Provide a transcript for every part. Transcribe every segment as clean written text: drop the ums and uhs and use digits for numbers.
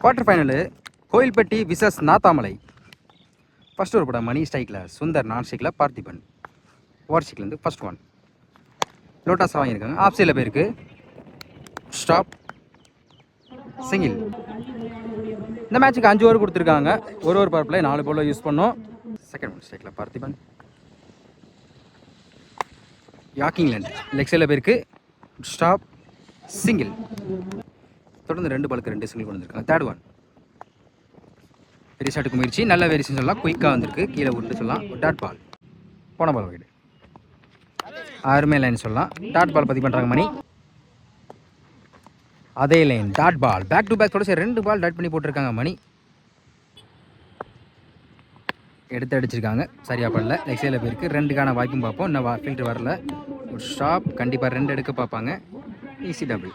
Quarter final Kovilpatti versus நாத்தாமலை. First ஒரு படம் மணி ஸ்ட்ரைக்கில் சுந்தர், நான் ஸ்ட்ரைக்கில் பார்த்திபன். ஓவர் ஸ்ட்ரைக்லேருந்து ஃபர்ஸ்ட் ஒன் லோட்டாஸ் வாங்கியிருக்காங்க. ஆஃப் சைடில் போயிருக்கு. Stop, single. இந்த மேட்ச்சுக்கு 5 ஓவர் கொடுத்துருக்காங்க. ஒரு பவர் பிளே 4 பால் யூஸ் பண்ணோம். செகண்ட் ஒன் ஸ்ட்ரைக்கில் பார்த்திபன். யாக்கிங்லேண்ட் லெக் சைடில் போயிருக்கு. Stop, single. தொடர்ந்து 2 பாலுக்கு 2 சிங்கிள் கொண்டு வந்திருக்காங்க. தேர்ட் ஒன் பெரிய ஷாட்டுக்கு முயற்சி, நல்ல வேரியேஷன் சொல்லலாம். குயிக்காக வந்திருக்கு, கீழே விட்டு சொல்லலாம். டாட் பால், போன பால் வைடு, அருமை லைன் சொல்லலாம். டாட் பால் பதிவு பண்ணுறாங்க மணி. அதே line dot ball, back to back தொடர்ச்சி 2 பால் டாட் பண்ணி போட்டிருக்காங்க மணி. எடுத்து அடிச்சிருக்காங்க, சரியா படல. லெக் சைடில் போயிருக்கு. 2க்கான வாய்ப்பும் பார்ப்போம். இன்னும் ஃபீல்டர் வரல. ஒரு ஸ்டாப், கண்டிப்பாக 2 எடுக்க பார்ப்பாங்க. Easy double.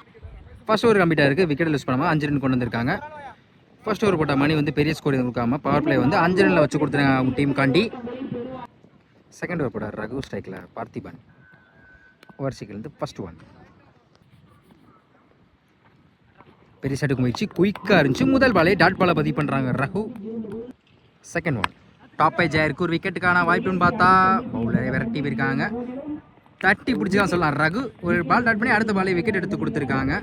ஃபர்ஸ்ட் ஓவர் கம்ப்ளீட்டாக இருக்குது. விக்கெட் யூஸ் பண்ணாமல் 5 ரன் கொண்டு வந்திருக்காங்க. ஃபர்ஸ்ட் ஓவர் போட்ட மணி வந்து பெரிய ஸ்கோர் கொடுக்காம பவர் பிளே வந்து 5 ரனில் வச்சு கொடுத்துருக்காங்க அவங்க டீம் காண்டி. செகண்ட் ஓவர் போட ரகு ஸ்ட்ரைக்கில் பார்த்திபன். ஓவர் ஸ்ட்ரைக்லேருந்து ஃபர்ஸ்ட் ஒன் பெரிய ஷாட்டுக்கு முயற்சி, குயிக்காக இருந்துச்சு. முதல் பாலே டாட் பாலை பதிவு பண்ணுறாங்க Raghu. Second one tap edge ஆயிருக்கு. ஒரு விக்கெட்டுக்கான வாய்ப்புன்னு பார்த்தா பவுலரை விரட்டி போயிருக்காங்க. தட்டி பிடிச்சிக்கலாம் சொல்லலாம். ரகு ஒரு பால் டாட் பண்ணி அடுத்த பாலே விக்கெட் எடுத்து கொடுத்துருக்காங்க.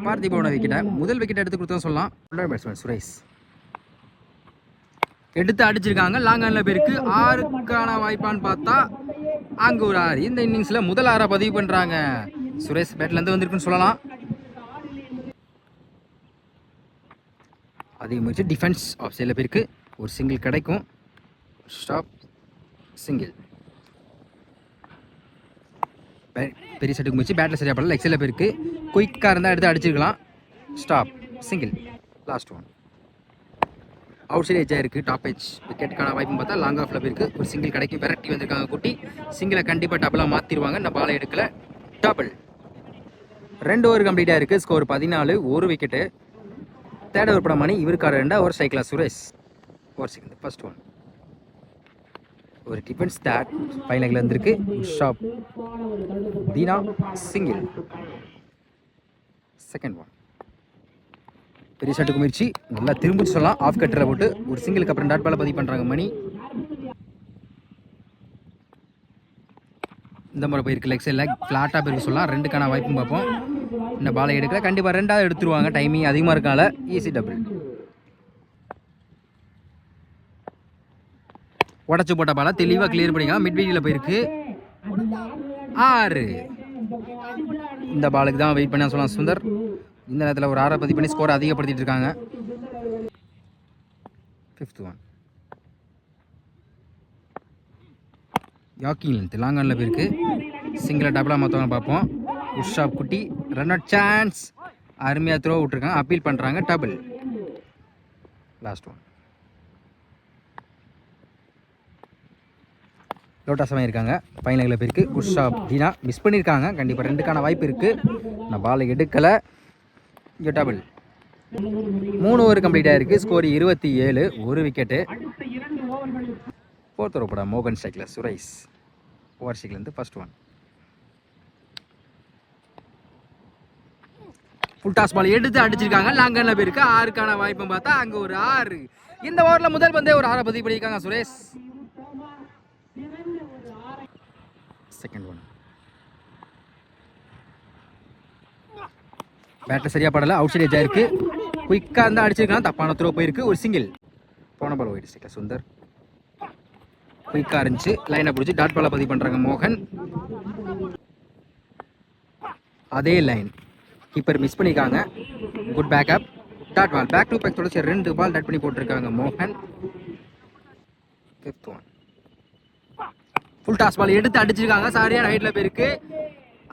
பார்த்திபனோட விக்கெட்டை முதல் விக்கெட் எடுத்து கொடுத்தா சொல்லலாம். பேட்ஸ்மேன் சுரேஷ் எடுத்து அடிச்சிருக்காங்க. லாங் ஆனில் பேருக்கு 6க்கான வாய்ப்பான்னு பார்த்தா அங்கே ஒரு 6. இந்த இன்னிங்ஸில் முதல் 6 பதிவு பண்ணுறாங்க. சுரேஷ் பேட்லேருந்து வந்திருக்குன்னு சொல்லலாம். அதே முயற்சி டிஃபென்ஸ் ஆஃப் சைடில் பேருக்கு ஒரு சிங்கிள் கிடைக்கும். Stop, single. பெரிய செட்டுக்கு முயற்சி, பேட்டில் சரியா படல. லெக் சைடில் போயிருக்கு. குயிக்காக இருந்தால் எடுத்து அடிச்சிருக்கலாம். Stop, single. Last one out side ஏஜாக இருக்குது. டாப் ஏஜ் விக்கெட்டுக்கான வாய்ப்புன்னு பார்த்தா லாங் ஆஃபில் போயிருக்கு. ஒரு சிங்கிள் கிடைக்கும். விரட்டி வந்திருக்காங்க குட்டி. சிங்கிளை கண்டிப்பாக டபுளாக மாற்றிடுவாங்க. இந்த பாலை எடுக்கல. டபுள். 2 ஓவர் கம்ப்ளீட்டாக இருக்குது. ஸ்கோர் 14, ஒரு விக்கெட்டு. தேர்ட் ஓவர் படம் மணி, இவருக்கார 2 ஓவர் ஸ்ட்ரைக்கில் Suresh. Over strike first one ஒரு டிஃபென்ஸ் தேர்ட் ஃபைனலில் இருந்திருக்கு. ஷாப், தீனா, சிங்கிள். செகண்ட் ஒன் பெரிய ஷாட்டுக்கு முயற்சி, நல்லா திரும்பி சொல்லலாம். ஆஃப் கட்டரில் போட்டு ஒரு சிங்கிளுக்கு அப்புறம் டாட் பாலை பதிவு பண்ணுறாங்க மணி. இந்த முறை போயிருக்கு. லெக் சைடில் ஃப்ளாட்டாக போயிருக்கு சொல்லலாம். 2க்கான வாய்ப்பும் பார்ப்போம். இந்த பாலை எடுக்கல. கண்டிப்பாக 2ஆவது எடுத்துருவாங்க. டைமிங் அதிகமாக இருக்கனால ஈஸி டபுள். உடச்சு போட்ட பாலை தெளிவாக கிளியர் பண்ணிக்கலாம். மிட் வீடியில் போயிருக்கு. 6. இந்த பாலுக்கு தான் வெயிட் பண்ண சொல்லலாம் சுந்தர். இந்த நேரத்தில் ஒரு 6 பதிவு பண்ணி ஸ்கோரை அதிகப்படுத்திட்டு இருக்காங்க. ஃபிஃப்த் ஒன் யாக்கிங் லாங் ஆனில் போயிருக்கு. சிங்கிளை டபுளாக மற்றவங்க பார்ப்போம். உஷாப் குட்டி ரன் அவுட் சான்ஸ், அருமையாக த்ரோ விட்டுருக்காங்க. அப்பீல் பண்ணுறாங்க. டபுள். லாஸ்ட் ஒன் லோட்டாஸ் வாங்கியிருக்காங்க. ஃபைனலில் போயிருக்கு. உஷாப், தீனா மிஸ் பண்ணியிருக்காங்க. கண்டிப்பாக 2க்கான வாய்ப்பு இருக்குது. நான் பாலை எடுக்கலை. இங்கே டபுள். 3 ஓவர் கம்ப்ளீட்டாக இருக்குது. ஸ்கோர் 27, ஒரு விக்கெட்டு. ஃபோர்த் ஓவர் போட மோகன் ஸ்ட்ரைக்கில் சுரேஷ். ஓவர் ஸ்ட்ரைக்லேருந்து first one full toss ball எடுத்து அடிச்சிருக்காங்க. லாங் ஆனில் போயிருக்கு. 6க்கான வாய்ப்பும் பார்த்தா அங்கே ஒரு 6. இந்த ஓவரில் முதல் பந்தே ஒரு 6 பதிவு பண்ணியிருக்காங்க சுரேஷ். செகண்ட் ஒன் பேட்டில் சரியாக படலை. அவுட் சைட் ஏஜாக இருக்குது. குயிக்காக இருந்தால் அடிச்சிருக்காங்க. தப்பான த்ரோ போயிருக்கு. ஒரு சிங்கிள். போன பால் ஒயிட் ஸ்ட்ரைக்கில் சுந்தர். குயிக்காக இருந்துச்சு. லைனை பிடிச்சி டாட் பாலை பதிவு பண்ணுறாங்க மோகன். அதே லைன் கீப்பர் மிஸ் பண்ணியிருக்காங்க. Good backup. Dot ball back to back தொடர்ச்சி 2 பால் டாட் பண்ணி போட்டிருக்காங்க மோகன். Fifth one full toss ball எடுத்து அடிச்சிருக்காங்க. சரியான ஹைட்டில் போயிருக்கு.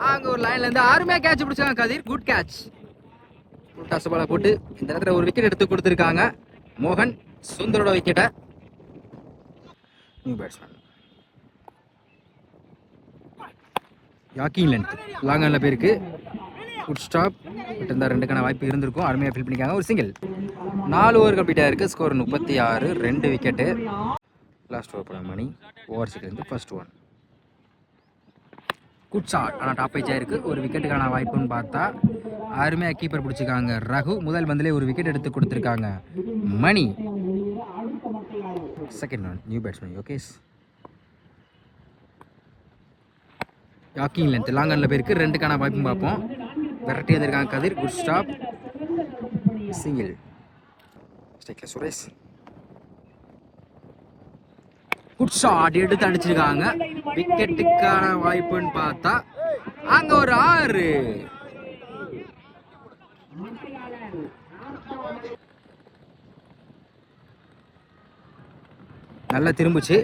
அங்கே ஒரு லைன்லேருந்து அருமையாக கேட்ச் பிடிச்சாங்க Kathir. Good catch. Full toss பாலை போட்டு இந்த நேரத்தில் ஒரு விக்கெட் எடுத்து கொடுத்துருக்காங்க மோகன். சுந்தரோட விக்கெட்டை. நியூ பேட்ஸ்மேன் யாக்கிங் லென்த் லாங் ஆனில் போயிருக்கு. Good stop. இந்த 2க்கான வாய்ப்பு இருந்திருக்கும். அருமையாக ஃபில் பண்ணிக்காங்க. ஒரு சிங்கிள். 4 ஓவர் கம்ப்ளீட்டாக இருக்குது. Score 36, 2 wicket. லாஸ்ட் ஓவர் படம் மணி. ஓவர் ஸ்ட்ரைக்லேருந்து ஃபர்ஸ்ட் ஒன் குட் ஷாட். ஆனால் டாப் ஏஜ் ஆயிருக்கு. ஒரு விக்கெட்டுக்கான வாய்ப்புன்னு பார்த்தா அருமையாக கீப்பர் பிடிச்சிருக்காங்க ரகு. முதல் பந்திலே ஒரு விக்கெட் எடுத்து கொடுத்துருக்காங்க Mani. Second one new batsman Yogesh. Yorking length லாங்கனில் போயிருக்கு. ரெண்டுக்கான வாய்ப்பும் பார்ப்போம். விரட்டி வந்திருக்காங்க கதிர். Good stop. சிங்கிள். ஸ்ட்ரைக்கில் சுரேஷ். குட் ஷாட் எடுத்து அடிச்சிருக்காங்க. விக்கெட்டுக்கான வாய்ப்புன்னு பார்த்தா அங்க ஒரு 6. நல்லா திரும்பிச்சு.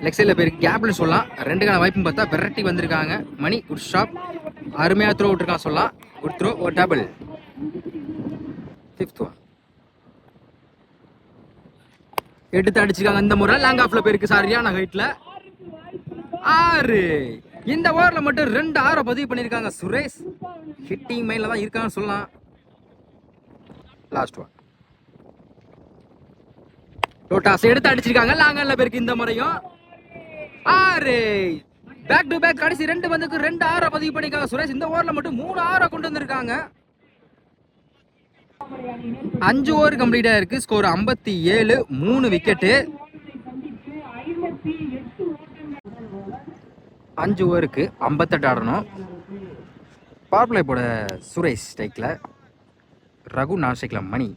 லெக் சைடில் போயிருக்கு. கேப்ல சொல்லலாம். ரெண்டுக்கான வாய்ப்புன்னு பார்த்தா விரட்டி வந்திருக்காங்க மணி. Good stop. அருமையாக த்ரோ விட்டுருக்கான் சொல்லலாம். Good throw. ஒரு டபுள். ஃபிஃப்த் ஒன் எடுத்து அடிச்சிருக்காங்க. இந்த முறை லாங் ஆஃப்ல போயிருக்கு. சரியான ஹைட்ல 6. இந்த ஓவர்ல மட்டும் 2 6 பதிவு பண்ணிருக்காங்க சுரேஷ். ஹிட்டிங் மைன்ல தான் இருக்கான்னு சொல்லலாம். லாஸ்ட் ஒன் லோட்டாஸ் எடுத்து அடிச்சிருக்காங்க. லாங்கன்ல போயிருக்கு. இந்த முறையும் 6. பேக் டு பேக் கடைசி 2 பந்துக்கு 2 6 பதிவு பண்ணிருக்காங்க சுரேஷ். இந்த ஓவர்ல மட்டும் 3 6 கொண்டு வந்திருக்காங்க. 5 ஓவர் கம்ப்ளீட்டா இருக்கு. ஸ்கோர் 57. 3 விக்கெட்டு. 5 ஓவருக்கு 58 ஆடணும். பவர் பிளே போட சுரேஷ் ஸ்ட்ரைக்ல, ரகு நான் ஸ்ட்ரைக்ல மணி.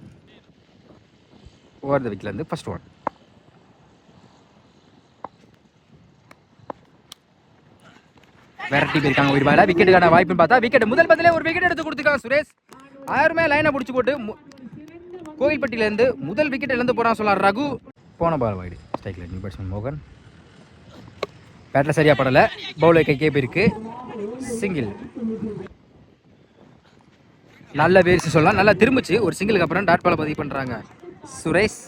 ஓவர் த விக்கெட்ல இருந்து ஃபர்ஸ்ட் ஒன். விரட்டி போயிருக்காங்க ஒரு பால. விக்கெட்டுக்கான வாய்ப்புன்னு பார்த்தா விக்கெட் முதல் பந்திலே ஒரு விக்கெட் எடுத்து கொடுத்துருக்காங்க சுரேஷ். ஆயிரமே லைனை பிடிச்சி போட்டு கோயில்பட்டியிலேருந்து முதல் விக்கெட் இழந்து போறான் சொல்லலாம் ரகு. போன பால் வாய்டு. ஸ்ட்ரைக்ல நியூ பேட்ஸ்மேன் மோகன். பேட்டில் சரியா படல. பவுலர் கை கேப் இருக்கு. சிங்கிள். நல்ல வேரிச்சு சொல்லலாம். நல்லா திரும்பிச்சு. ஒரு சிங்கிளுக்கு அப்புறம் டாட் பால பதிவு பண்றாங்க சுரேஷ்.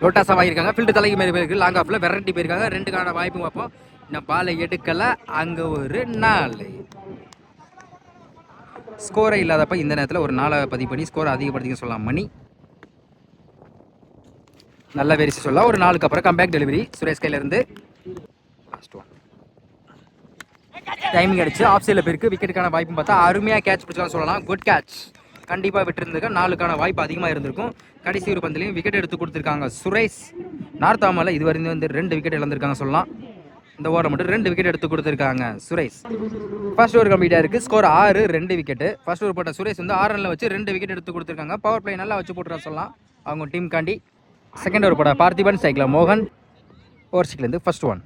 லோட்டாஸா வாங்கியிருக்காங்க. ஃபீல்டு தலைக்கு மேலே போயிருக்கு. லாங் ஆஃப்ல விரட்டி போயிருக்காங்க. ரெண்டுக்கான வாய்ப்பு பார்ப்போம். இன்னும் பாலை எடுக்கல. அங்க ஒரு 4. ஸ்கோரை இல்லாதப்ப இந்த நேரத்தில் ஒரு 4 பதிவு பண்ணி ஸ்கோரை அதிகப்படுத்திக்க சொல்லலாம் மணி. நல்ல வேரிச்சு சொல்லலாம். ஒரு 4க்கு அப்புறம் கம்பேக் டெலிவரி சுரேஷ் கையில இருந்து. லாஸ்ட் ஒன் டைமிங் அடிச்சு ஆஃப் சைடில் போயிருக்கு. விக்கெட்டுக்கான வாய்ப்பு பார்த்தா அருமையாக கேட்ச் பிடிச்சலாம் சொல்லலாம். Good catch. கண்டிப்பாக விட்டுருந்துருக்க 4க்கான வாய்ப்பு அதிகமாக இருந்திருக்கும். கடைசி ஒரு பந்திலையும் விக்கெட் எடுத்து கொடுத்துருக்காங்க சுரேஷ். நார்த் ஆமால இதுவரையும் வந்து 2 விக்கெட் இழந்திருக்காங்க சொல்லலாம். இந்த ஓவரை மட்டும் 2 விக்கெட் எடுத்து கொடுத்துருக்காங்க சுரேஷ். ஃபர்ஸ்ட் ஓவர் கம்ப்ளீட்டாக இருக்குது. ஸ்கோர் 6. 2 விக்கெட்டு. ஃபர்ஸ்ட் ஓவர் போட்ட சுரேஷ் வந்து 6 ரன்ல வச்சு 2 விக்கெட் எடுத்து கொடுத்துருக்காங்க. பவர் பிளே நல்லா வச்சு போட்டுற சொல்லலாம் அவங்க டீம் காண்டி. செகண்ட் ஓவர் போட பார்த்திபன் ஸ்ட்ரைக்ல மோகன். ஓவர் சிக்லேருந்து ஃபர்ஸ்ட் ஒன்.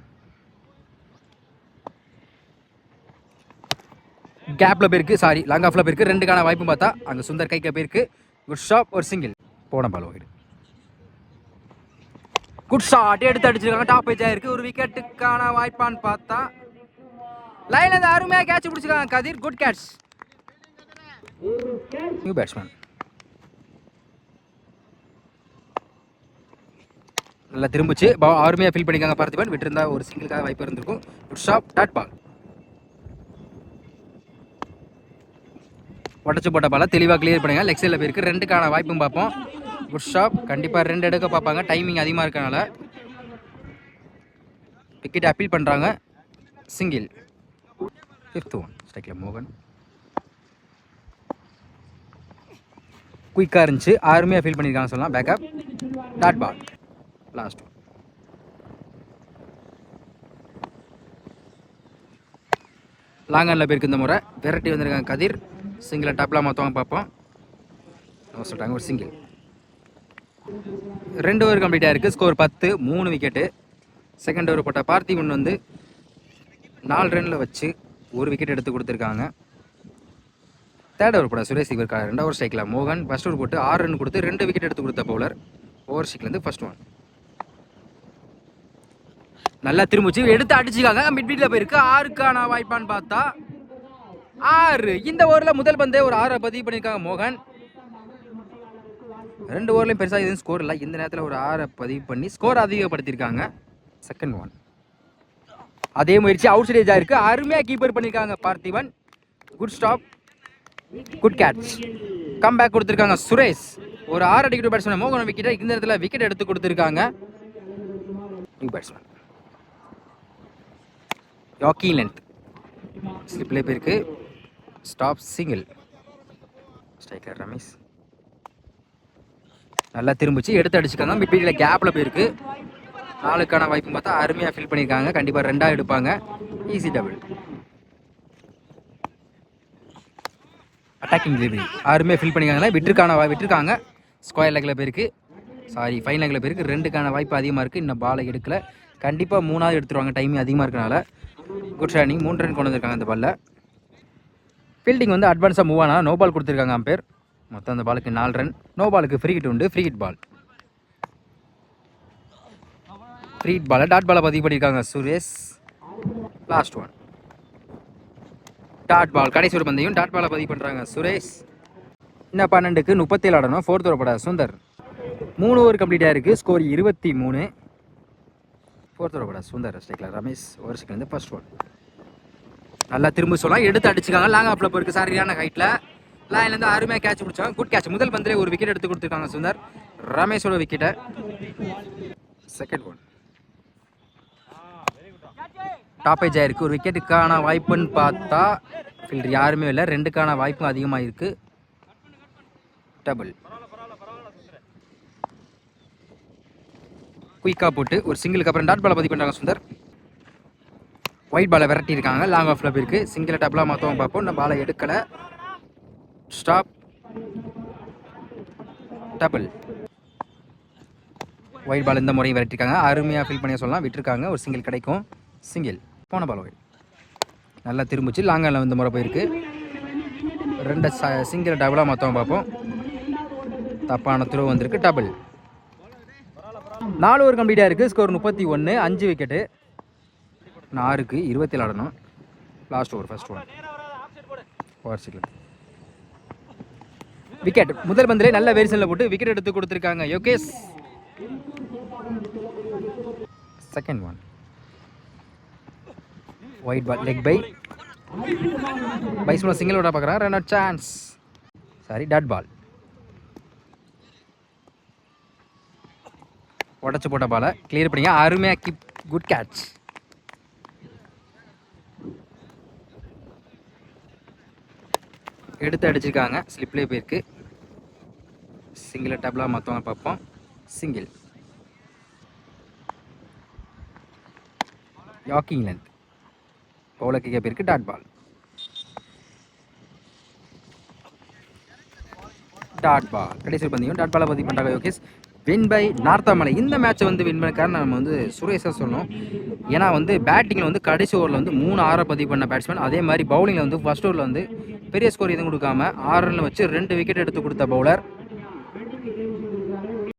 கேப்ல போயிருக்கு. சாரி லாங் ஆஃப்ல போயிருக்கு. ரெண்டுக்கான வாய்ப்பும் பார்த்தா அங்க சுந்தர் கைக்கு போயிருக்கு. Good shot. ஒரு சிங்கிள். போன பால் வைடு. குட் ஷாட் எடுத்து அடிச்சிருக்காங்க. டாப் ஏஜ் ஆயிருக்கு. ஒரு விக்கெட்டுக்கான வாய்ப்பான்னு பார்த்தா லைன் அந்த அருமையா கேட்ச் பிடிச்சிருக்காங்க Kathir. Good catch. New batsman நல்லா திரும்பிச்சு. அருமையா ஃபீல் பண்ணிக்காங்க பார்த்திபன். விட்டுருந்தா ஒரு சிங்கிளுக்காக வாய்ப்பு இருந்திருக்கும். Good shot. Dot ball. உடச்சு போட்ட பால தெளிவாக கிளியர் பண்ணுங்க. லெக் சைடில் போயிருக்கு. ரெண்டுக்கான வாய்ப்பும் பார்ப்போம். Good shot. கண்டிப்பாக 2 எடுக்க பார்ப்பாங்க. டைமிங் அதிகமாக இருக்கனால விக்கெட் அப்பீல் பண்ணுறாங்க. சிங்கிள். Fifth one. ஸ்ட்ரைக்ல மோகன். குயிக்காக இருந்துச்சு. அருமையாக ஃபீல் பண்ணியிருக்காங்க சொல்லலாம். Backup. Dot ball. Last one. Long போயிருக்கு. இந்த முறை விரட்டி வந்திருக்காங்க கதிர். சிங்கிளை டாப்லாம் மொத்தமாக பார்ப்போம். சொல்லிட்டாங்க ஒரு சிங்கிள். 2 ஓவர் கம்ப்ளீட்டாக இருக்குது. ஸ்கோர் 10. 3 விக்கெட்டு. செகண்ட் ஓவர் போட்ட பார்த்திபன் வந்து 4 ரனில் வச்சு 1 விக்கெட் எடுத்து கொடுத்துருக்காங்க. தேர்ட் ஓவர் போட சுரேஷ் இவருக்காக 2 ஓவர் ஸ்ட்ரைக்கில் மோகன். ஃபர்ஸ்ட் ஓவர் போட்டு 6 ரன் கொடுத்து 2 விக்கெட் எடுத்து கொடுத்த பவுலர். ஓவர் ஸ்ட்ரைக்லேருந்து ஃபர்ஸ்ட் ஒன். நல்லா திரும்பிச்சு எடுத்து அடிச்சுக்காங்க. மிட்வீட்டில் போயிருக்கு. 6க்கான வாய்ப்பான்னு பார்த்தா 6. இந்த ஓவரில் முதல் பந்தே ஒரு 6 பதிவு பண்ணியிருக்காங்க மோகன். 2 ஓவர்லையும் பெருசாக எதுவும் ஸ்கோர் இல்லை. இந்த நேரத்தில் ஒரு 6 பதிவு பண்ணி ஸ்கோர் அதிகப்படுத்தியிருக்காங்க. Second one. அதே முயற்சி அவுட் சைட் ஆயிருக்கு. அருமையாக கீப்பர் பண்ணியிருக்காங்க Parthiban. Good stop. Good catch. Come back கொடுத்துருக்காங்க சுரேஷ். ஒரு 6 அடிக்கிற பேட்ஸ்மேன் மோகன் விக்கெட்டை இந்த நேரத்தில் விக்கெட் எடுத்து கொடுத்துருக்காங்க. நியூ பேட்ஸ்மேன் யாக்கி லென்த் ஸ்லிப்லேயே போயிருக்கு. Stop single. ஸ்ட்ரைக்கர் ரமேஷ் நல்லா திரும்பிச்சு எடுத்து அடிச்சுக்காங்க. மிட்பீல்டில் கேப்பில் போயிருக்கு. 4க்கான வாய்ப்பு பார்த்தா அருமையாக ஃபில் பண்ணியிருக்காங்க. கண்டிப்பாக 2 எடுப்பாங்க. Easy double. அட்டாக்கிங் டெலிவரி அருமையாக ஃபில் பண்ணியிருக்காங்க. விட்டுருக்காங்க. ஸ்கொயர் லெக்கில் போயிருக்கு. ஃபைன் லெக்கில் போயிருக்கு. 2க்கான வாய்ப்பு அதிகமாக இருக்குது. இன்னும் பாலை எடுக்கல. கண்டிப்பாக 3வது எடுத்துருவாங்க. டைமிங் அதிகமாக இருக்கனால. Good running. 3 ரன் கொண்டு வந்திருக்காங்க அந்த பாலில். ஃபீல்டிங் வந்து அட்வான்ஸாக மூவ் ஆனால் நோ பால் கொடுத்துருக்காங்க அம்பேர். மொத்தம் அந்த பாலுக்கு 4 ரன். நோ பாலுக்கு ஃப்ரீ ஹிட் உண்டு. Free hit ball. Free hit பாலை டாட் பாலை பதிவு பண்ணியிருக்காங்க Suresh. Last one dot ball. கடைசி ஒரு பந்தையும் டாட் பாலை பதிவு பண்ணுறாங்க சுரேஷ். இன்னும் 12க்கு 37 ஆடணும். 4th ஓவரோட சுந்தர். 3 ஓவர் கம்ப்ளீட்டாக இருக்குது. ஸ்கோர் 23. 4th ஓவரோட சுந்தர். ஸ்ட்ரைக்கில் ரமேஷ். ஒரு செகண்ட் ஃபர்ஸ்ட் ஒன். நல்லா திரும்ப சொல்லலாம். எடுத்து அடிச்சுக்காங்க. லாங் ஆஃப்ல போயிருக்கு. சரியான ஹைட்டில் லைன்லேருந்து அருமையாக கேட்ச் பிடிச்சாங்க. Good catch. முதல் பந்திலே ஒரு விக்கெட் எடுத்து கொடுத்துருக்காங்க சுந்தர். ரமேஷோட விக்கெட்டை. செகண்ட் ஒன் டாப்பேஜ் ஆயிருக்கு. ஒரு விக்கெட்டுக்கான வாய்ப்புன்னு பார்த்தா ஃபீல்டர் யாருமே இல்லை. 2க்கான வாய்ப்பும் அதிகமாக இருக்குது. டபுள். குயிக்காக போட்டு ஒரு சிங்கிளுக்கு அப்புறம் டாட் பாலை பதிவு பண்ணுறாங்க சுந்தர். ஒயிட் பாலை விரட்டி இருக்காங்க. லாங் ஆஃப்ல போயிருக்கு. சிங்கிளை டபுளாக மாற்றவும் பார்ப்போம். இந்த பாலை எடுக்கலை. ஸ்டாப். டபுள். ஒயிட் பால் இந்த முறையும் விரட்டிருக்காங்க. அருமையாக ஃபீல் பண்ணி சொல்லலாம். விட்டுருக்காங்க. ஒரு சிங்கிள் கிடைக்கும். சிங்கிள். போன பால் ஒயிட். நல்லா திரும்பிச்சு. லாங்கில் இந்த முறை போயிருக்கு. 2 சிங்கிளை டபுளாக மாற்றவும் பார்ப்போம். தப்பான த்ரோ வந்திருக்கு. டபுள். 4 ஓவர் கம்ப்ளீட்டாக இருக்குது. ஸ்கோர் 31. 5 விக்கெட்டு. 6க்கு 27 ஆடணும். Last over first one. Over சிக்கிள். விக்கெட். முதல் பந்திலே நல்ல வேரிசனில் போட்டு விக்கெட் எடுத்து கொடுத்துருக்காங்க Yogesh. Second one wide ball. Leg பைஸ்ல சிங்கிளோட பார்க்குறாங்க. Run out chance. Dot ball. உடச்சு போட்ட பாலை கிளியர் பண்ணிங்க. அருமையாக கீப். Good catch. எடுத்து அடிச்சிருக்காங்க. ஸ்லிப்லேயே போயிருக்கு. சிங்கிளை டபுளாக மற்றவங்க பார்ப்போம். சிங்கிள். யாக்கிங் லென்த். பவுலர் கிக்க போயிருக்கு. Dot ball. Dot ball. கடைசி பந்தியும் டாட் பாலை பதிவு பண்ணுறாங்க யோகேஷ். Win by Narthamalai. இந்த மேட்சை வந்து வின் பண்ண காரணம் நம்ம வந்து சுரேஷாக சொன்னோம். ஏன்னா வந்து பேட்டிங்கில் வந்து கடைசி ஓவரில் வந்து 3 6 பதிவு பண்ண பேட்ஸ்மேன். அதே மாதிரி பவுலிங்கில் வந்து ஃபர்ஸ்ட் ஓவரில் வந்து பெரிய ஸ்கோர் எதுவும் கொடுக்காம 6 ரனில் வச்சு 2 விக்கெட் எடுத்து கொடுத்த பவுலர்.